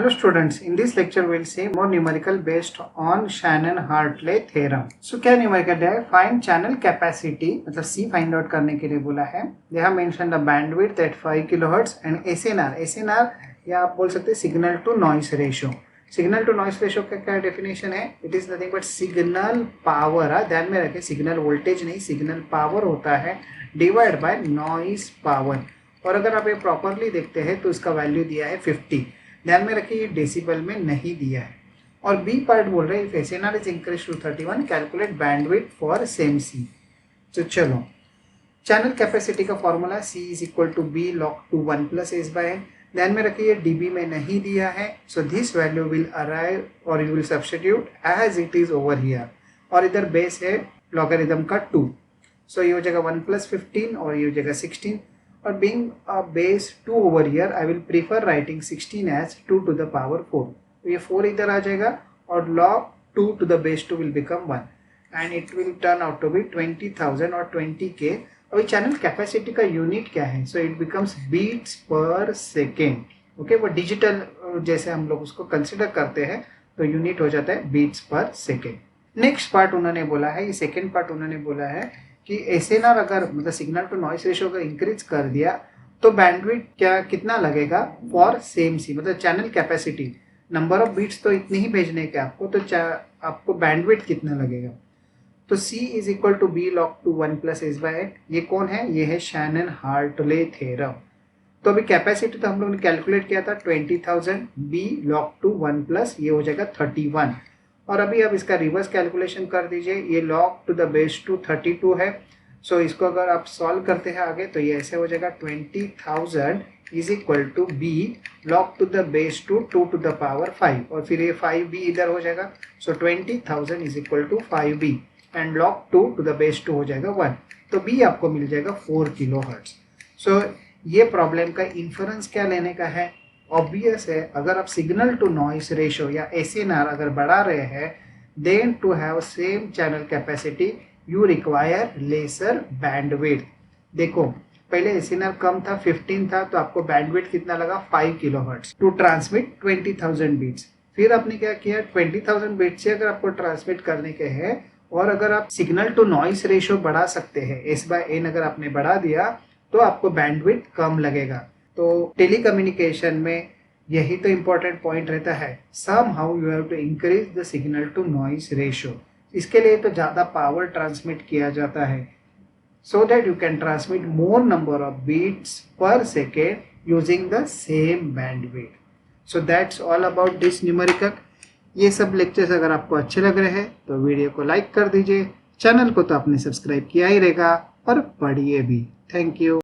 Hello students, in this lecture we'll see more numerical based on Shannon-Hartley theorem. So क्या numerical है? Find channel capacity, मतलब C find out करने के लिए बोला है. They have mentioned the bandwidth at 5 kHz and SNR. SNR या आप बोल सकते हैं signal to noise ratio. Signal to noise ratio का क्या डेफिनेशन है? It is nothing but signal power. ध्यान में रखें, सिग्नल वोल्टेज नहीं, सिग्नल पावर होता है डिवाइड बाय नॉइस पावर. और अगर आप ये प्रॉपरली देखते हैं तो इसका वैल्यू दिया है 50. ध्यान में रखिए, ये डेसिबल में नहीं दिया है. और बी पार्ट बोल रहे हैं if SNR is increase to 31 calculate bandwidth for same C. तो चलो, चैनल कैपेसिटी का formula C is equal to B log two 1 plus S by N. ध्यान में रखिए डीबी में नहीं दिया है, so this value will arrive और you will substitute as it is over here. और इधर बेस है लॉगरिथम का 2, सो ये हो जाएगा 1 प्लस 15 और ये हो जाएगा 16. और being a base 2 over here, I will prefer writing 16 as 2 to the power 4. तो ये 4 इधर आ जाएगा और log 2 to the base 2 will become 1 and it will turn out to be 20,000 और 20k. अभी चैनल कैपेसिटी का यूनिट क्या है? So it becomes beats per second. Okay, वो डिजिटल जैसे हम लोग उसको कंसिडर करते हैं तो यूनिट हो जाता है beats per second. Next part उन्होंने बोला है, ये सेकेंड पार्ट उन्होंने बोला है कि एसएनआर अगर मतलब सिग्नल टू नॉइस रेशियो अगर इंक्रीज कर दिया तो बैंडविड्थ क्या कितना लगेगा फॉर सेम सी, मतलब channel capacity. Number of bits तो इतने ही भेजने के आपको, तो आपको बैंडविड्थ कितना लगेगा? तो C is equal to B log two 1 plus S by N. ये कौन है? ये है शैनन-हार्टले थ्योरम. तो अभी कैपेसिटी तो हम लोग ने कैलकुलेट किया था 20,000, बी लॉग टू 1 प्लस ये हो जाएगा 31. और अभी अब इसका रिवर्स कैलकुलेशन कर दीजिए. ये log to the base two 32 है, सो इसको अगर आप सॉल्व करते हैं आगे तो ये ऐसे हो जाएगा 20,000 is equal to B log to the base two 2 to the power 5 और फिर ये 5b इधर हो जाएगा. So 20,000 is equal to 5b and log 2 to the base 2 हो जाएगा 1. तो b आपको मिल जाएगा 4 किलोहर्ट्ज. सो ये प्रॉब्लम का इन्फरेंस क्या लेने का है? ऑब्वियस है, अगर आप सिग्नल टू नॉइस रेशो या एसएनआर अगर बढ़ा रहे हैं then to have same channel capacity you require lesser bandwidth. देखो पहले एसएनआर कम था, 15 था, तो आपको बैंडविड्थ कितना लगा? 5 किलोहर्ट्ज टू ट्रांसमिट 20,000 बीट्स. फिर आपने क्या किया? 20,000 बीट्स से अगर आपको ट्रांसमिट करने के हैं और अगर आप सिग्नल टू नॉइस रेशो बढ़ा सकते हैं, एस बाय एन अगर आपने बढ़ा दिया तो आपको बैंडविड्थ कम लगेगा. तो टेलीकम्युनिकेशन में यही तो इम्पोर्टेंट पॉइंट रहता है, somehow you have to increase the signal to noise ratio. इसके लिए तो ज़्यादा पावर ट्रांसमिट किया जाता है so that you can transmit more number of bits per second using the same bandwidth. So that's all about this numerical. ये सब lectures अगर आपको अच्छे लग रहे हैं तो वीडियो को लाइक कर दीजिए. चैनल को तो आपने सब्सक्राइब किया ही रहेगा और पढ़िए भी. Thank you.